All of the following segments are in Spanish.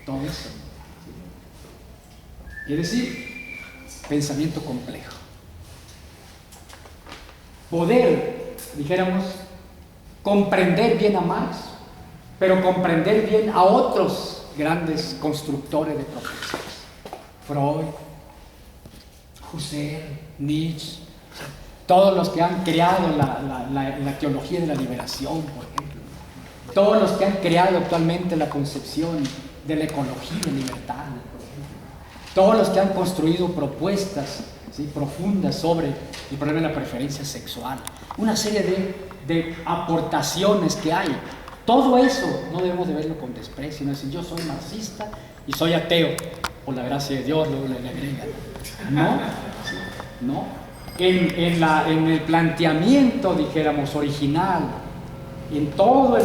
todo eso. Quiere decir, pensamiento complejo. Poder, dijéramos, comprender bien a Marx, pero comprender bien a otros grandes constructores de propuestas. Freud, Husserl, Nietzsche, todos los que han creado la teología de la liberación, por ejemplo. Todos los que han creado actualmente la concepción de la ecología libertaria, por ejemplo. Todos los que han construido propuestas, ¿sí?, profundas sobre el problema de la preferencia sexual. Una serie de aportaciones que hay. Todo eso no debemos de verlo con desprecio, no decir yo soy marxista y soy ateo, por la gracia de Dios, luego le agregan. No, no. En el planteamiento, dijéramos, original, en todo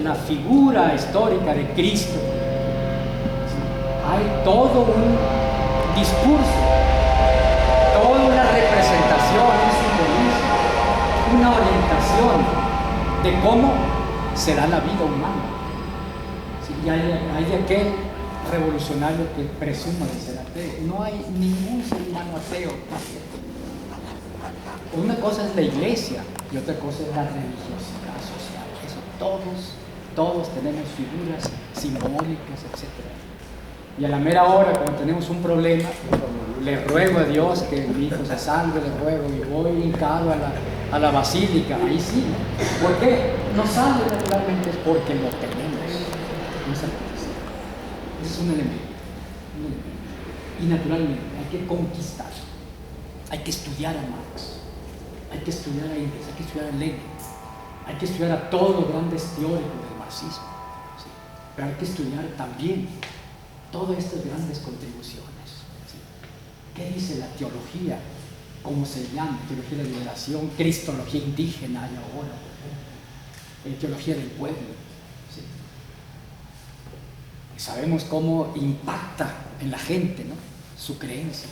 la figura histórica de Cristo, ¿sí?, hay todo un discurso, toda una representación, un simbolismo, una orientación de cómo será la vida humana. ¿Sí? Y hay aquel revolucionario que presuma de ser ateo. No hay ningún ser humano ateo. Una cosa es la iglesia y otra cosa es la religiosidad social. Eso todos tenemos figuras simbólicas, etc. Y a la mera hora, cuando tenemos un problema, le ruego a Dios que mi hijo se salve, le ruego, y voy hincado a la basílica, ahí sí. ¿Por qué? No sale naturalmente, es porque lo tenemos. No se puede decir. Ese es un elemento. Y naturalmente hay que conquistar, hay que estudiar a Marx, hay que estudiar a Engels, hay que estudiar a Lenin, hay que estudiar a todos los grandes teóricos del marxismo, ¿sí? Pero hay que estudiar también todas estas grandes contribuciones, ¿sí? ¿Qué dice la teología? ¿Cómo se llama? Teología de la liberación, cristología indígena hay ahora, teología del pueblo, ¿sí? Y sabemos cómo impacta en la gente, ¿no?, su creencia.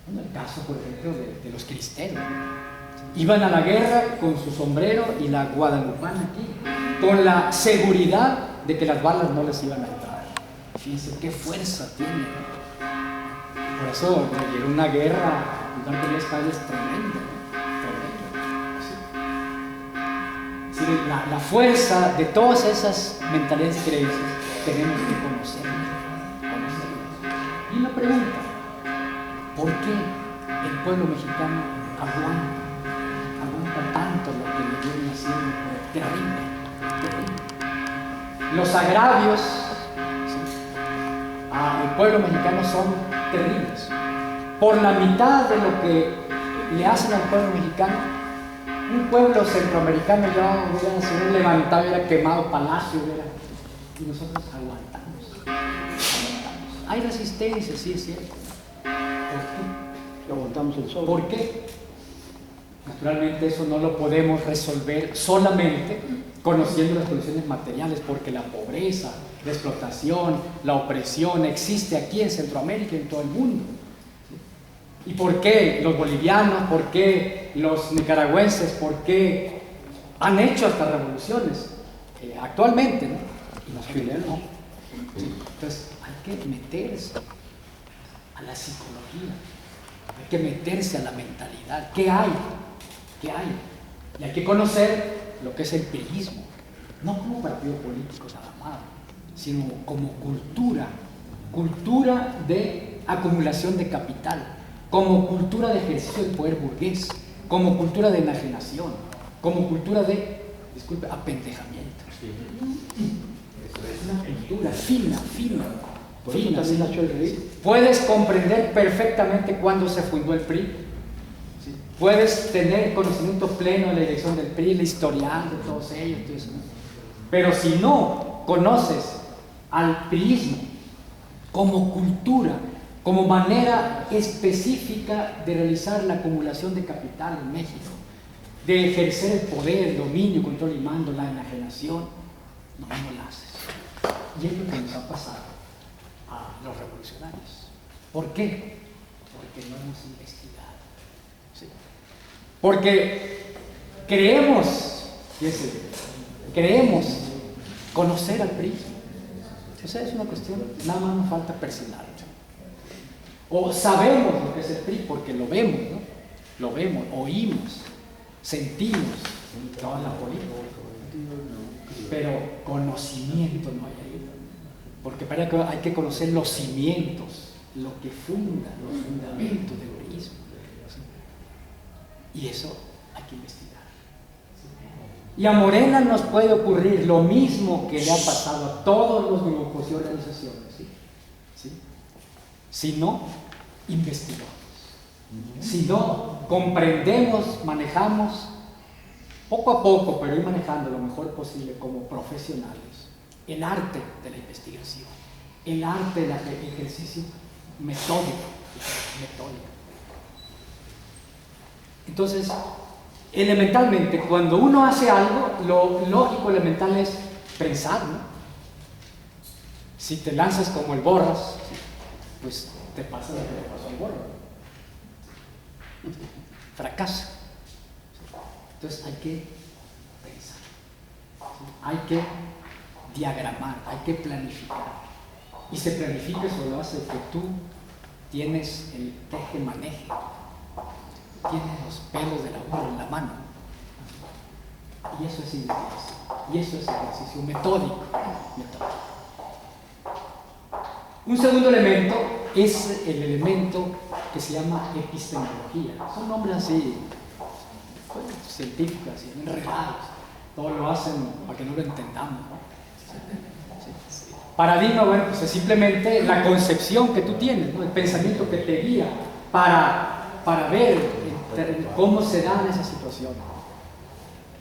Bueno, el caso, por ejemplo, de los cristeros, ¿sí? Iban a la guerra con su sombrero y la guadalupana aquí, con la seguridad de que las balas no les iban a entrar. Fíjense qué fuerza tiene, ¿no? Por eso llegó una guerra en lugar de las calles tremenda, ¿no? ¿Sí? Sí, la fuerza de todas esas mentalidades y creencias tenemos que conocerlas. Y una pregunta: ¿por qué el pueblo mexicano aguanta tanto lo que le viene haciendo? Terrible. Los agravios, ¿sí?, al pueblo mexicano son terribles. Por la mitad de lo que le hacen al pueblo mexicano, un pueblo centroamericano ya hubiera levantado, hubiera quemado palacio, y nosotros aguantamos. Hay resistencia, sí es cierto. ¿Por qué? Aguantamos el sol. ¿Por qué? Naturalmente eso no lo podemos resolver solamente conociendo las condiciones materiales, porque la pobreza, la explotación, la opresión existe aquí en Centroamérica y en todo el mundo. ¿Y por qué los bolivianos, por qué los nicaragüenses, por qué han hecho hasta revoluciones actualmente, ¿no? Y los chilenos no. Sí. Entonces hay que meterse a la psicología, hay que meterse a la mentalidad. ¿Qué hay? ¿Qué hay? Y hay que conocer lo que es el priismo, no como partido político nada más, sino como cultura de acumulación de capital, como cultura de ejercicio del poder burgués, como cultura de enajenación, como cultura de, apendejamiento. Sí. Es una cultura fina. Por eso también nació el RI. Puedes comprender perfectamente cuándo se fundó el PRI. ¿Sí? Puedes tener conocimiento pleno de la dirección del PRI, el historial de todos ellos, todo eso, ¿no? Pero si no conoces al priismo como cultura, como manera específica de realizar la acumulación de capital en México, de ejercer el poder, el dominio, control y mando, la enajenación, no lo haces. Y es lo que nos ha pasado a los revolucionarios. ¿Por qué? Porque no hemos investigado. ¿Sí? Porque creemos conocer al PRI. O sea, es una cuestión, nada más nos falta persinarlo. O sabemos lo que es el PRI porque lo vemos, ¿no? Lo vemos, oímos, sentimos toda la política. Pero conocimiento no hay ahí. Porque para que hay que conocer los cimientos, lo que funda, los fundamentos del uribismo. Y eso hay que investigar. Y a Morena nos puede ocurrir lo mismo que le ha pasado a todos los grupos y organizaciones. ¿Sí? Si no investigamos, si no comprendemos, manejamos poco a poco, pero ir manejando lo mejor posible como profesionales el arte de la investigación, el arte del ejercicio metódico. Entonces, elementalmente, cuando uno hace algo, lo lógico elemental es pensar, ¿no? Si te lanzas como el Borras, pues te pasa lo que le pasó al Borras. Fracasa. Entonces hay que pensar, hay que diagramar, hay que planificar. Y se planifica, eso lo hace que tú tienes el teje-maneje, tienes los pelos de la uva en la mano. Y eso es investigación, y eso es ejercicio metódico. Un segundo elemento es el elemento que se llama epistemología. Son nombres así, científicos, así, enredados. Todo lo hacen para que no lo entendamos, ¿no? Paradigma, bueno, pues es simplemente la concepción que tú tienes, ¿no? El pensamiento que te guía para ver cómo se dan esas situaciones.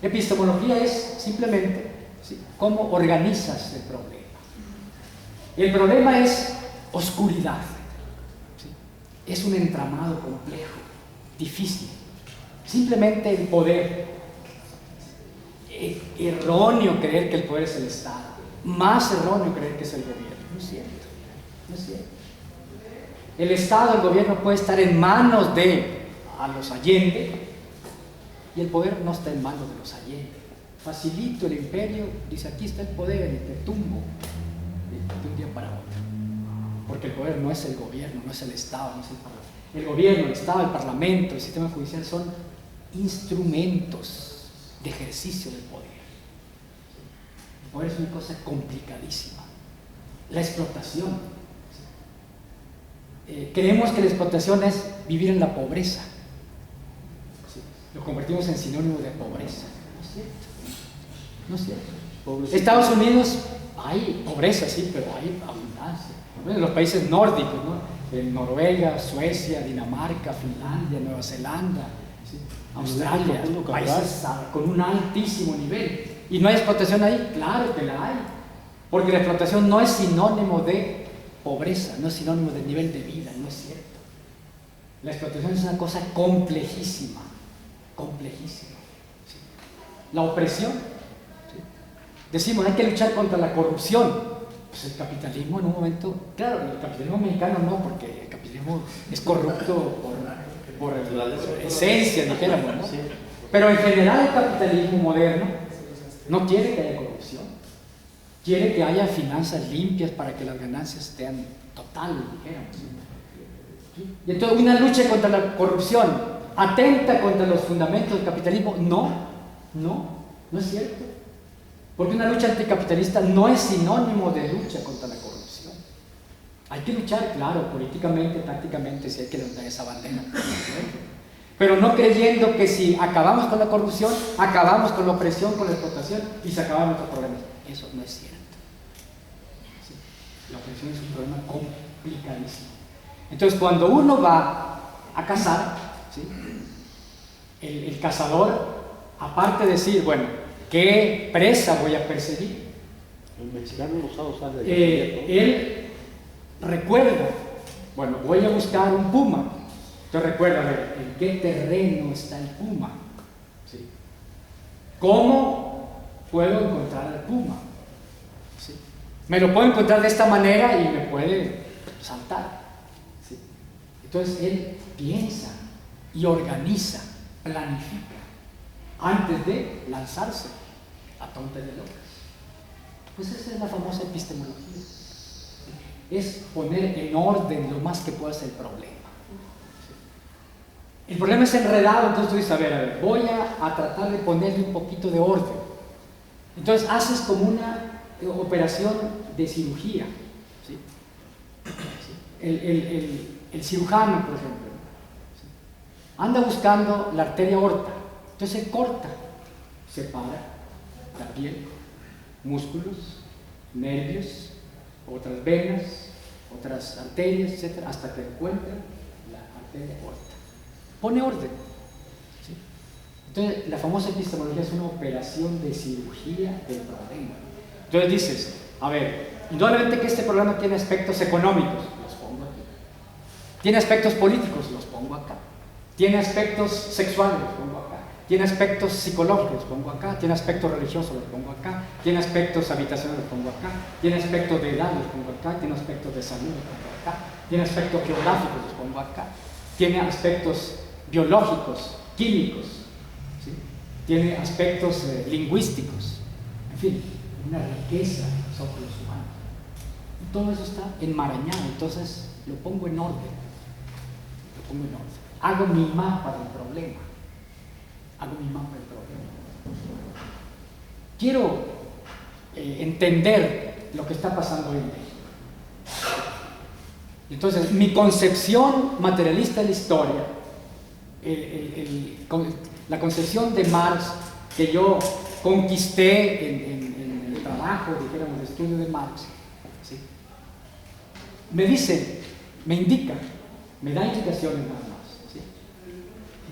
Epistemología es simplemente, ¿sí?, cómo organizas el problema. El problema es oscuridad, ¿sí? Es un entramado complejo, difícil. Simplemente el poder. Erróneo creer que el poder es el Estado. Más erróneo creer que es el gobierno. No es cierto. No es cierto. El Estado, el gobierno puede estar en manos de a los Allende y el poder no está en manos de los Allende. Facilito el imperio, dice aquí está el poder y te tumbo de un día para otro. Porque el poder no es el gobierno, no es el Estado, no es el parlamento. El gobierno, el Estado, el parlamento, el sistema judicial son instrumentos de ejercicio del poder. El poder es una cosa complicadísima. La explotación. Creemos que la explotación es vivir en la pobreza. Lo convertimos en sinónimo de pobreza. No es cierto. No es cierto. Pobreza. Estados Unidos hay pobreza, sí, pero hay abundancia. En los países nórdicos, ¿no? En Noruega, Suecia, Dinamarca, Finlandia, Nueva Zelanda, ¿sí?, Australia, países con un altísimo nivel. ¿Y no hay explotación ahí? Claro que la hay. Porque la explotación no es sinónimo de pobreza, no es sinónimo de nivel de vida, no es cierto. La explotación es una cosa complejísima, complejísima. ¿Sí? La opresión. ¿Sí? Decimos, hay que luchar contra la corrupción. Pues el capitalismo en un momento, claro, el capitalismo mexicano no, porque el capitalismo es corrupto por esencia, dijéramos, ¿no? Sí. Pero en general el capitalismo moderno no quiere que haya corrupción, quiere que haya finanzas limpias para que las ganancias estén totales, dijéramos. ¿Sí? Y entonces una lucha contra la corrupción atenta contra los fundamentos del capitalismo. No es cierto. Porque una lucha anticapitalista no es sinónimo de lucha contra la corrupción. Hay que luchar, claro, políticamente, tácticamente, si hay que levantar esa bandera. Pero no creyendo que si acabamos con la corrupción, acabamos con la opresión, con la explotación y se acaban nuestros problemas. Eso no es cierto. ¿Sí? La opresión es un problema complicadísimo. Entonces, cuando uno va a cazar, ¿sí?, el cazador, aparte de decir, bueno, ¿qué presa voy a perseguir? El mexicano no sabe usar de él recuerda, bueno, voy a buscar un puma. Entonces recuerda, a ver, ¿en qué terreno está el puma? ¿Sí? ¿Cómo puedo encontrar al puma? ¿Sí? Me lo puedo encontrar de esta manera y me puede saltar. ¿Sí? Entonces él piensa y organiza, planifica antes de lanzarse a tontas de locas. Pues esa es la famosa epistemología. es poner en orden lo más que puedas el problema. El problema es enredado, entonces tú dices, a ver, voy a tratar de ponerle un poquito de orden. Entonces haces como una operación de cirugía. ¿Sí? El cirujano, por ejemplo, ¿sí?, anda buscando la arteria aorta, entonces se corta, separa la piel, músculos, nervios, otras venas, otras arterias, etcétera, hasta que encuentra la arteria aorta. Pone orden. ¿Sí? Entonces, la famosa epistemología es una operación de cirugía del problema. Entonces dices, a ver, indudablemente que este problema tiene aspectos económicos, los pongo aquí. Tiene aspectos políticos, los pongo acá. Tiene aspectos sexuales, los pongo acá. Tiene aspectos psicológicos, los pongo acá. Tiene aspectos religiosos, los pongo acá. Tiene aspectos habitacionales, los pongo acá. Tiene aspectos de edad, los pongo acá. Tiene aspectos de salud, los pongo acá. Tiene aspectos geográficos, los pongo acá. Tiene aspectos biológicos, químicos, ¿sí? Tiene aspectos lingüísticos, en fin, una riqueza sobre los humanos. Y todo eso está enmarañado, entonces lo pongo en orden, hago mi mapa del problema, Quiero entender lo que está pasando hoy en México. Entonces, mi concepción materialista de la historia, la concepción de Marx que yo conquisté en el trabajo, dijéramos, de estudio de Marx, ¿sí?, me dice, me indica, me da indicaciones nada más, ¿sí?,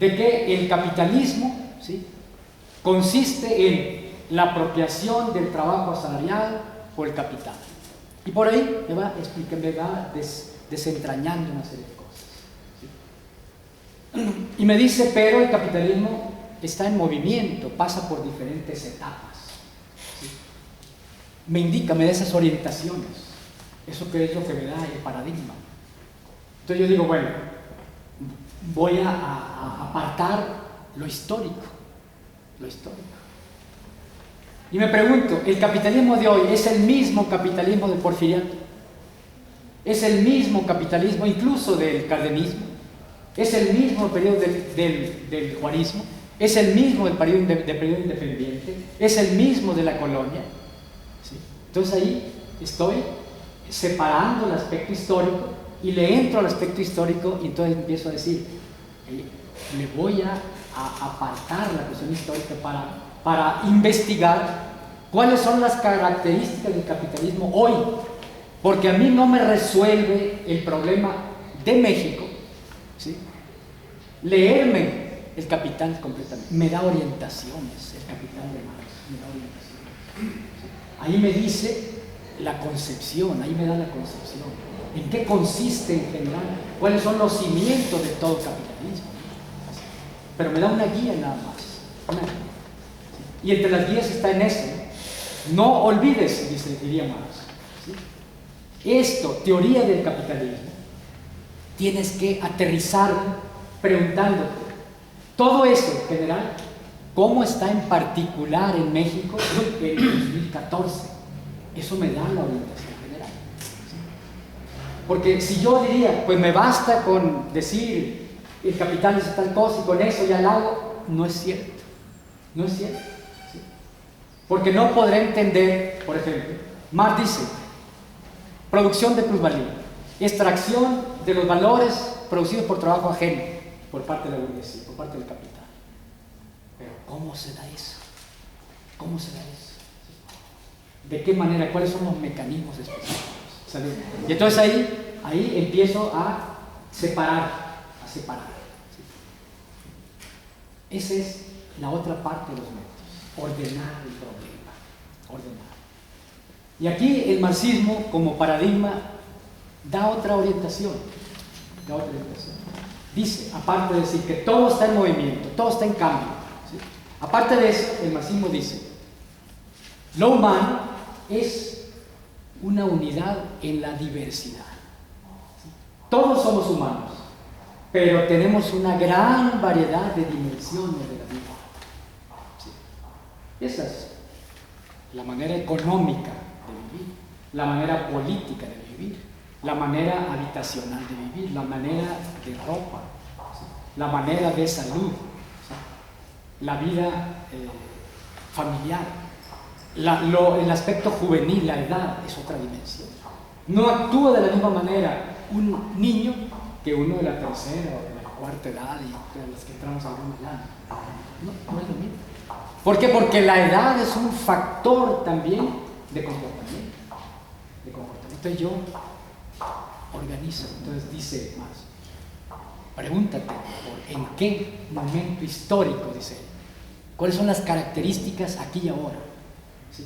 de que el capitalismo, ¿sí?, consiste en la apropiación del trabajo asalariado por el capital. Y por ahí me va desentrañando una serie de cosas. ¿Sí? Y me dice, pero el capitalismo está en movimiento, pasa por diferentes etapas. ¿Sí? Me indica, me da esas orientaciones. Eso que es lo que me da el paradigma. Entonces yo digo, bueno, voy a apartar lo histórico. Y me pregunto, ¿el capitalismo de hoy es el mismo capitalismo del porfiriato? ¿Es el mismo capitalismo incluso del cardenismo? ¿Es el mismo periodo del juarismo? ¿Es el mismo del periodo independiente? ¿Es el mismo de la colonia? ¿Sí? Entonces ahí estoy separando el aspecto histórico y le entro al aspecto histórico y entonces empiezo a decir, le voy a apartar la cuestión histórica para investigar cuáles son las características del capitalismo hoy, porque a mí no me resuelve el problema de México, ¿sí?, leerme el Capital completamente, me da orientaciones, el Capital de Marx me da orientaciones, ¿sí? Ahí me dice la concepción, ahí me da la concepción, en qué consiste en general, cuáles son los cimientos de todo capitalismo, ¿sí?, pero me da una guía nada más, una guía. Y entre las guías está en eso, no olvides, diría Marx, ¿sí?, esto, teoría del capitalismo, tienes que aterrizar preguntándote, todo eso en general, ¿cómo está en particular en México en 2014? Eso me da la orientación general, ¿sí? Porque si yo diría, pues me basta con decir el capital es tal cosa y con eso ya lo hago, no es cierto, ¿sí? Porque no podré entender, por ejemplo, Marx dice, producción de plusvalía, extracción de los valores producidos por trabajo ajeno, por parte de la burguesía, por parte del capital. Pero ¿cómo se da eso? ¿De qué manera? ¿Cuáles son los mecanismos específicos? ¿Sabes? Y entonces ahí empiezo a separar. ¿Sí? Esa es la otra parte de los métodos, ordenar el problema, ordenar. Y aquí el marxismo como paradigma da otra orientación. Dice, aparte de decir que todo está en movimiento, todo está en cambio, ¿sí?, aparte de eso, el marxismo dice, lo humano es una unidad en la diversidad. ¿Sí? Todos somos humanos, pero tenemos una gran variedad de dimensiones de la vida. ¿Sí? Esa es la manera económica de vivir, la manera política de vivir, la manera habitacional de vivir, la manera de ropa, ¿sí? La manera de salud, ¿sí? La vida familiar, el aspecto juvenil, la edad es otra dimensión. No actúa de la misma manera un niño que uno de la tercera o de la cuarta edad y de los que entramos a algún edad. No es lo mismo. ¿Por qué? Porque la edad es un factor también de comportamiento. Entonces yo organizo. Entonces dice más, pregúntate en qué momento histórico, dice él, cuáles son las características aquí y ahora. ¿Sí?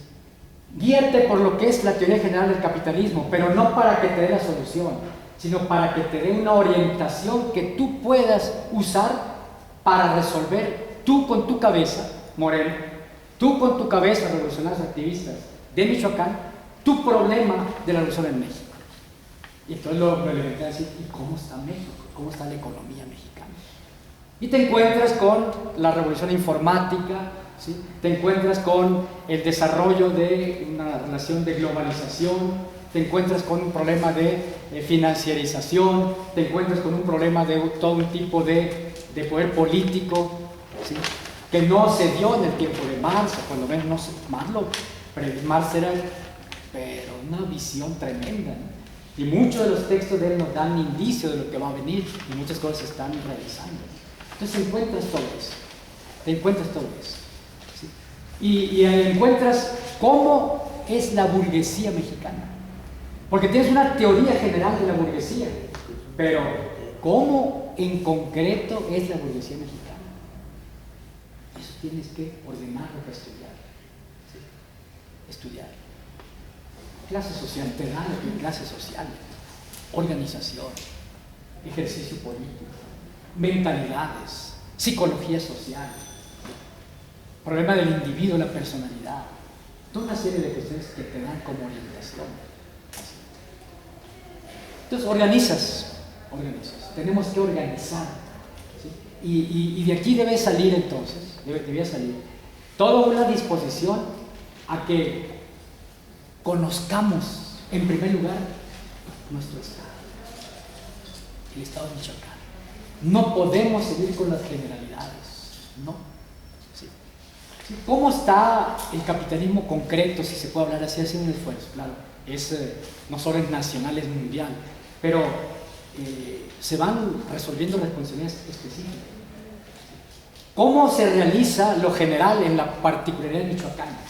Guíate por lo que es la teoría general del capitalismo, pero no para que te dé la solución, sino para que te dé una orientación que tú puedas usar para resolver tú con tu cabeza, Moreno, tú con tu cabeza, revolucionarios activistas de Michoacán, tu problema de la revolución en México. Y entonces lo elemental es decir, ¿y cómo está México? ¿Cómo está la economía mexicana? Y te encuentras con la revolución informática, ¿sí? Te encuentras con el desarrollo de una relación de globalización, te encuentras con un problema de financiarización, te encuentras con un problema de todo un tipo de poder político, ¿sí? Que no se dio en el tiempo de Marx, cuando ven, no sé, Marx era pero una visión tremenda, ¿no? Y muchos de los textos de él nos dan indicio de lo que va a venir y muchas cosas se están realizando. Entonces te encuentras todo eso, ¿sí? Y encuentras cómo es la burguesía mexicana, porque tienes una teoría general de la burguesía, pero cómo en concreto es la burguesía mexicana, eso tienes que ordenarlo para estudiar, ¿sí? Estudiar clase social, te dan clase social, organización, ejercicio político, mentalidades, psicología social, problema del individuo, la personalidad, toda una serie de cuestiones que te dan como orientación. Entonces organizas, tenemos que organizar, ¿sí? Y de aquí debe salir entonces, debía salir toda una disposición a que conozcamos en primer lugar nuestro estado, el estado de Michoacán. No podemos seguir con las generalidades, ¿no? ¿Sí? ¿Sí? ¿Cómo está el capitalismo concreto, si se puede hablar así? Hace un esfuerzo, claro, no solo es nacional, es mundial, pero se van resolviendo responsabilidades específicas. ¿Cómo se realiza lo general en la particularidad de Michoacán?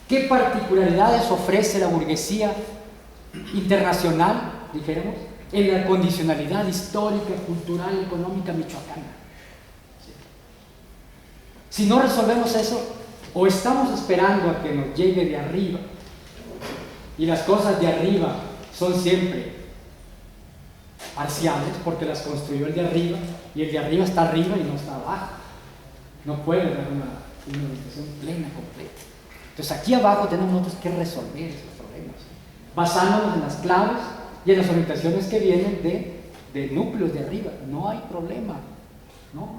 ¿Qué particularidades ofrece la burguesía internacional, dijéramos, en la condicionalidad histórica, cultural, económica michoacana? Si no resolvemos eso, o estamos esperando a que nos llegue de arriba, y las cosas de arriba son siempre parciales, porque las construyó el de arriba, y el de arriba está arriba y no está abajo. No puede dar una orientación plena, completa. Entonces aquí abajo tenemos nosotros que resolver esos problemas, basándonos en las claves y en las orientaciones que vienen de núcleos de arriba. No hay problema, no.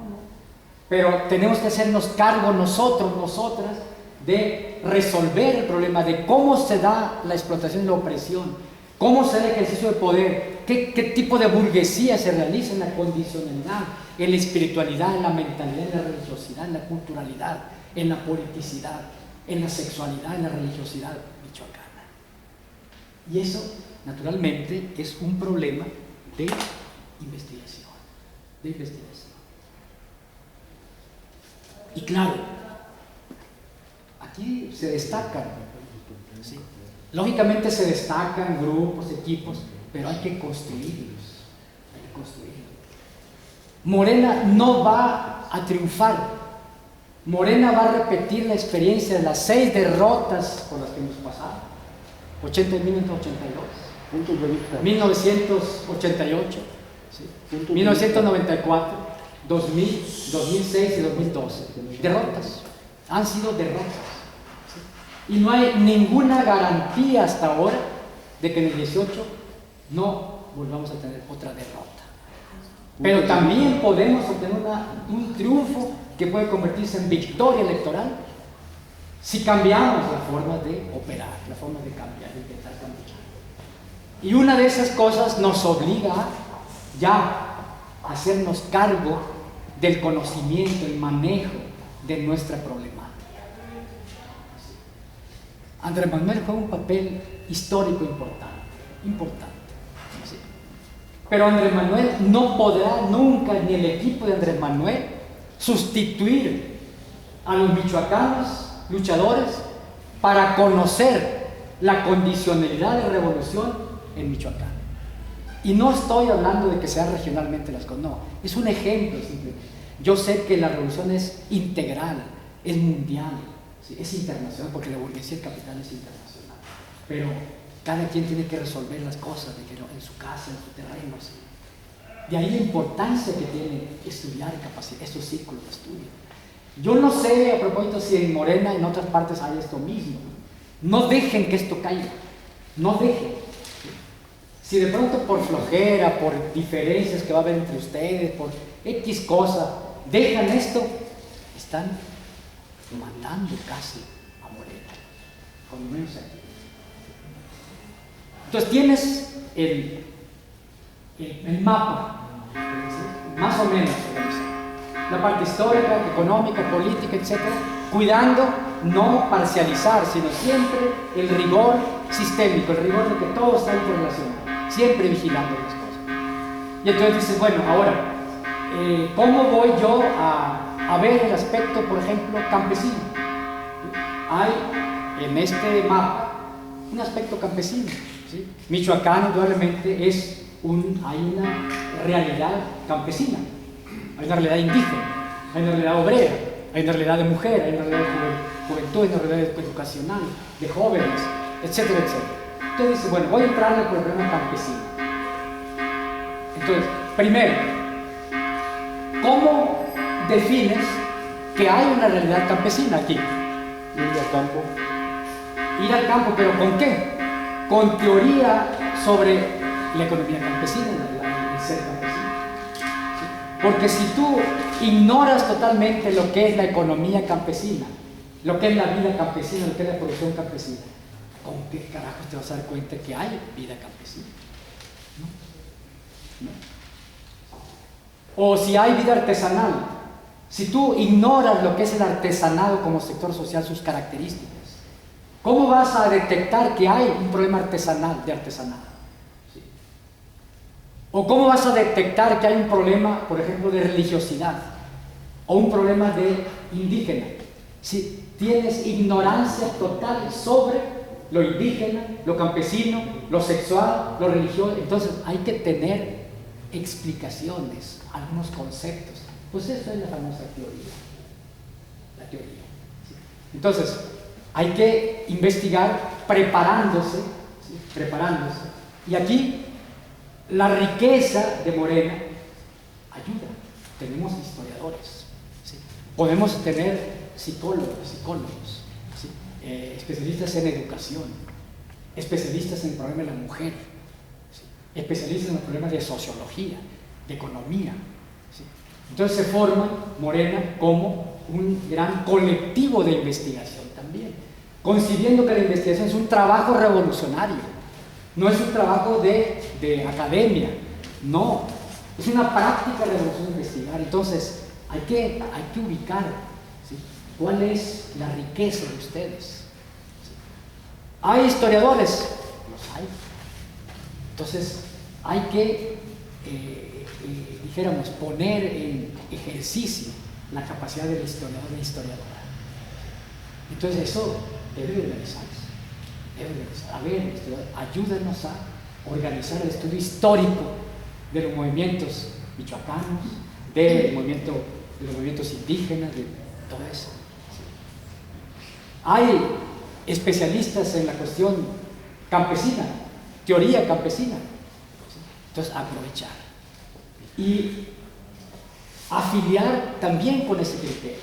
Pero tenemos que hacernos cargo nosotros, nosotras, de resolver el problema de cómo se da la explotación y la opresión, cómo se da el ejercicio de poder, qué tipo de burguesía se realiza en la condicionalidad, en la espiritualidad, en la mentalidad, en la religiosidad, en la culturalidad, en la politicidad, en la sexualidad, en la religiosidad michoacana. Y eso, naturalmente, es un problema de investigación. Y claro, aquí se destacan, ¿sí? Lógicamente se destacan grupos, equipos, pero hay que construirlos. Morena no va a triunfar. Morena va a repetir la experiencia de las 6 derrotas por las que hemos pasado. 1982, puntos de vista. 1988, ¿sí? 1994, 2000, 2006 y 2012. Derrotas. Han sido derrotas. ¿Sí? Y no hay ninguna garantía hasta ahora de que en el 18 no volvamos a tener otra derrota. Pero también podemos obtener un triunfo que puede convertirse en victoria electoral si cambiamos la forma de operar, la forma de cambiar, de intentar cambiar. Y una de esas cosas nos obliga ya a hacernos cargo del conocimiento, el manejo de nuestra problemática. Andrés Manuel juega un papel histórico importante. ¿Sí? Pero Andrés Manuel no podrá nunca, ni el equipo de Andrés Manuel, sustituir a los michoacanos luchadores para conocer la condicionalidad de revolución en Michoacán. Y no estoy hablando de que sean regionalmente las cosas, no, es un ejemplo simplemente. Yo sé que la revolución es integral, es mundial, ¿sí? Es internacional, porque la burguesía del capital es internacional, pero cada quien tiene que resolver las cosas en su casa, en su terreno, ¿sí? De ahí la importancia que tiene estudiar estos círculos de estudio. Yo no sé, a propósito, si en Morena, en otras partes hay esto mismo. No dejen que esto caiga, no dejen. Si de pronto por flojera, por diferencias que va a haber entre ustedes, por X cosa, dejan esto, están matando casi a Morena, con menos aquí. Entonces tienes el mapa, ¿sí? Más o menos organizado. La parte histórica, económica, política, etc. Cuidando no parcializar, sino siempre el rigor sistémico, el rigor de que todo está interrelacionado, siempre vigilando las cosas. Y entonces dices, bueno, ahora, ¿cómo voy yo a ver el aspecto, por ejemplo, campesino? Hay en este mapa un aspecto campesino, ¿sí? Michoacán indudablemente hay una realidad campesina, hay una realidad indígena, hay una realidad obrera, hay una realidad de mujer, hay una realidad de juventud, hay una realidad educacional, de jóvenes, etcétera, etcétera. Entonces dice, bueno, voy a entrar al problema campesino. Entonces, primero, ¿cómo defines que hay una realidad campesina aquí? Ir al campo. Ir al campo, ¿pero con qué? Con teoría sobre la economía campesina, el ser campesino. ¿Sí? Porque si tú ignoras totalmente lo que es la economía campesina, lo que es la vida campesina, lo que es la producción campesina, ¿con qué carajos te vas a dar cuenta que hay vida campesina? ¿No? O si hay vida artesanal, si tú ignoras lo que es el artesanado como sector social, sus características, ¿cómo vas a detectar que hay un problema artesanal de artesanado? ¿Sí? ¿O cómo vas a detectar que hay un problema, por ejemplo, de religiosidad o un problema de indígena? Si tienes ignorancia total sobre lo indígena, lo campesino, lo sexual, lo religioso, entonces hay que tener explicaciones, algunos conceptos. Pues eso es la famosa teoría. La teoría. ¿Sí? Entonces, hay que investigar preparándose, ¿sí? Preparándose. Y aquí la riqueza de Morena ayuda. Tenemos historiadores, ¿sí? Podemos tener psicólogos, ¿sí? Especialistas en educación, especialistas en el problema de la mujer, ¿sí? Especialistas en los problemas de sociología, de economía, ¿sí? Entonces se forma Morena como un gran colectivo de investigación también, concibiendo que la investigación es un trabajo revolucionario, no es un trabajo de academia, no, es una práctica revolucionaria de investigar. Entonces hay que ubicar, ¿sí? ¿Cuál es la riqueza de ustedes? ¿Sí? ¿Hay historiadores? Los hay. Entonces hay que dijéramos, poner en ejercicio la capacidad del historiador e historiadora. Entonces eso debe organizarse. A ver, ayúdanos a organizar el estudio histórico de los movimientos michoacanos, de los movimientos indígenas, de todo eso. Hay especialistas en la cuestión campesina, teoría campesina. Entonces, aprovechar y afiliar también con ese criterio,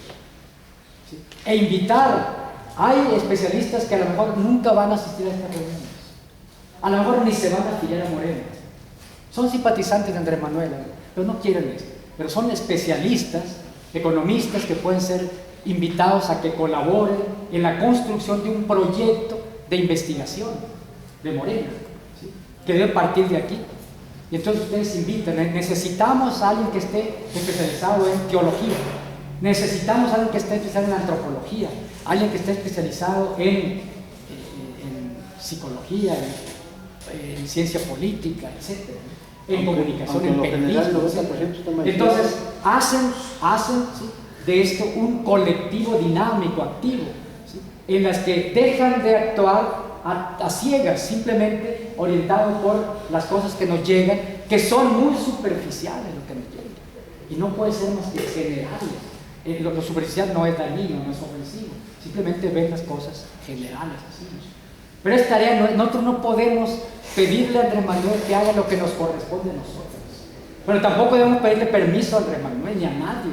¿sí? E invitar. Hay especialistas que a lo mejor nunca van a asistir a estas reuniones, a lo mejor ni se van a afiliar a Morena, son simpatizantes de Andrés Manuel, pero no quieren esto, pero son especialistas, economistas que pueden ser invitados a que colaboren en la construcción de un proyecto de investigación de Morena, ¿sí? que debe partir de aquí. Y entonces ustedes invitan, necesitamos a alguien que esté especializado en teología, necesitamos a alguien que esté especializado en antropología, alguien que esté especializado en psicología, en ciencia política, etc., en comunicación, en periodismo, etc. Entonces hacen ¿sí?, de esto un colectivo dinámico, activo, ¿sí?, en las que dejan de actuar a ciegas, simplemente orientados por las cosas que nos llegan, que son muy superficiales lo que nos llegan, y no puede ser más que generales. Lo superficial no es dañino, no es ofensivo, simplemente ven las cosas generales así. Pero es tarea, nosotros no podemos pedirle a Andrés Manuel que haga lo que nos corresponde a nosotros, pero tampoco debemos pedirle permiso a Andrés Manuel ni a nadie,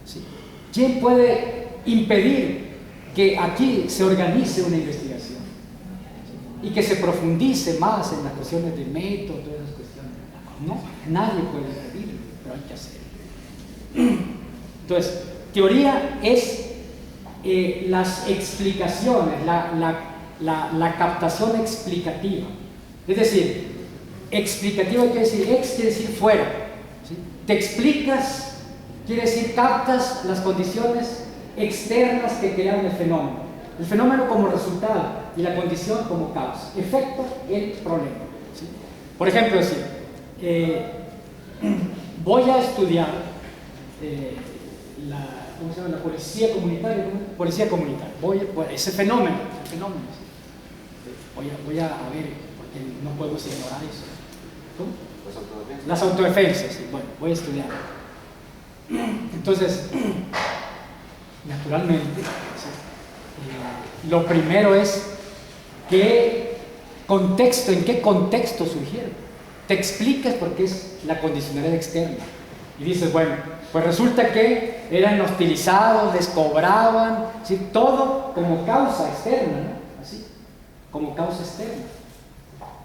¿sí? ¿Quién puede impedir que aquí se organice una investigación y que se profundice más en las cuestiones de método, todas esas cuestiones? No, nadie puede pedirlo, pero hay que hacerlo. Entonces, teoría es las explicaciones, la captación explicativa. Es decir, explicativa quiere decir fuera, ¿sí? Te explicas, quiere decir captas las condiciones externas que crean el fenómeno como resultado y la condición como causa, efecto el problema, ¿sí? Por ejemplo, decir, voy a estudiar ¿cómo se llama? La policía comunitaria, ¿no? Policía comunitaria, ese fenómeno, ¿sí? Voy a ver, porque no podemos ignorar eso. ¿Cómo? Las autodefensas, sí. Bueno, voy a estudiar. Entonces, naturalmente, ¿sí?, lo primero es en qué contexto surgieron. Te explicas porque es la condicionalidad externa. Y dices, bueno, pues resulta que eran hostilizados, les cobraban, ¿sí?, todo como causa externa, ¿no? Así, como causa externa.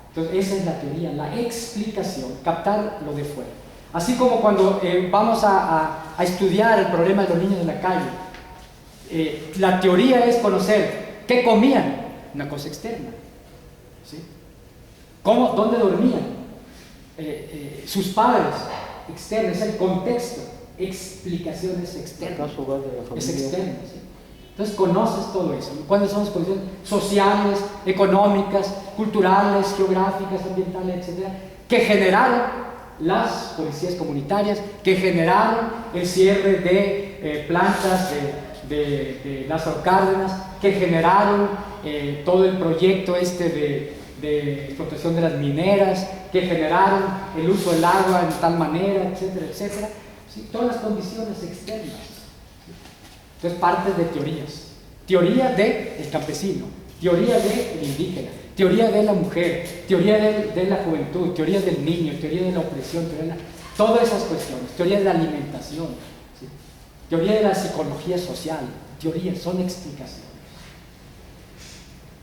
Entonces, esa es la teoría, la explicación, captar lo de fuera. Así como cuando vamos a estudiar el problema de los niños de la calle, la teoría es conocer qué comían, una cosa externa, ¿sí? ¿Dónde dormían? Sus padres, externos, es el contexto, explicaciones externas, es externo, ¿sí? Entonces conoces todo eso, cuáles son las condiciones sociales, económicas, culturales, geográficas, ambientales, etcétera, que generaron las policías comunitarias, que generaron el cierre de plantas de Lázaro Cárdenas, que generaron todo el proyecto de explotación de las mineras, que generaron el uso del agua de tal manera, etcétera, etcétera, ¿sí? Todas las condiciones externas. Entonces partes de teorías. Teoría del campesino, teoría del indígena, teoría de la mujer, teoría de la juventud, teoría del niño, teoría de la opresión, todas esas cuestiones, teoría de la alimentación, ¿sí?, teoría de la psicología social, teorías, son explicaciones.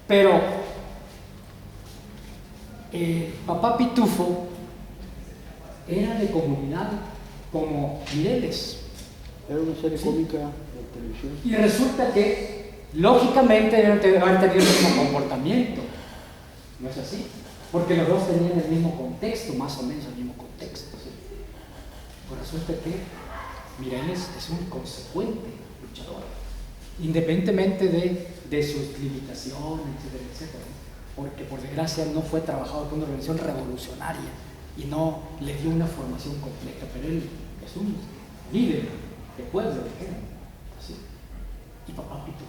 Pero Papá Pitufo era de comunidad como Mireles. Era una serie ¿sí?, cómica de televisión. Y resulta que, lógicamente, deben haber tenido el mismo comportamiento. ¿No es así? Porque los dos tenían el mismo contexto, más o menos el mismo contexto, ¿sí? Pues resulta que Mireles es un consecuente luchador, independientemente de sus limitaciones, etcétera, etcétera. Porque por desgracia no fue trabajado con una organización revolucionaria y no le dio una formación completa, pero él es un líder de pueblo, ¿sí? Y Papá Pitufo,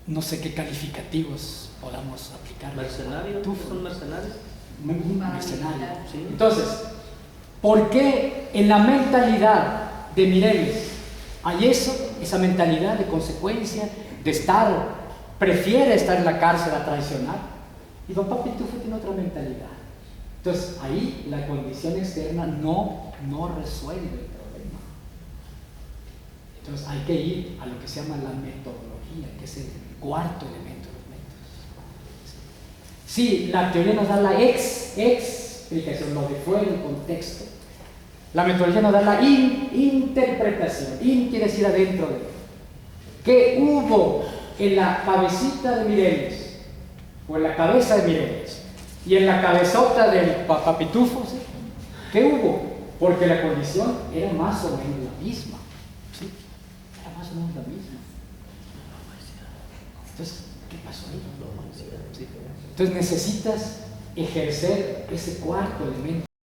no sé qué calificativos podamos aplicar. ¿Mercenarios? ¿Son mercenarios? Mercenario, ¿sí? Entonces, ¿por qué en la mentalidad de Mireles hay esa mentalidad de consecuencia, prefiere estar en la cárcel a traicionar? Y Papá Pitufo tiene otra mentalidad. Entonces, ahí la condición externa no resuelve el problema. Entonces, hay que ir a lo que se llama la metodología, que es el cuarto elemento de los métodos. Sí, la teoría nos da la explicación, lo de fuera, el contexto. La metodología nos da la interpretación. Quiere decir adentro de él. ¿Qué hubo en la cabecita de Mireles, o en la cabeza de Mireles, Y en la cabezota del papapitufo, ¿sí? ¿Qué hubo? Porque la condición era más o menos la misma. ¿Sí? Era más o menos la misma. Entonces, ¿qué pasó ahí? ¿Sí? Entonces necesitas ejercer ese cuarto elemento.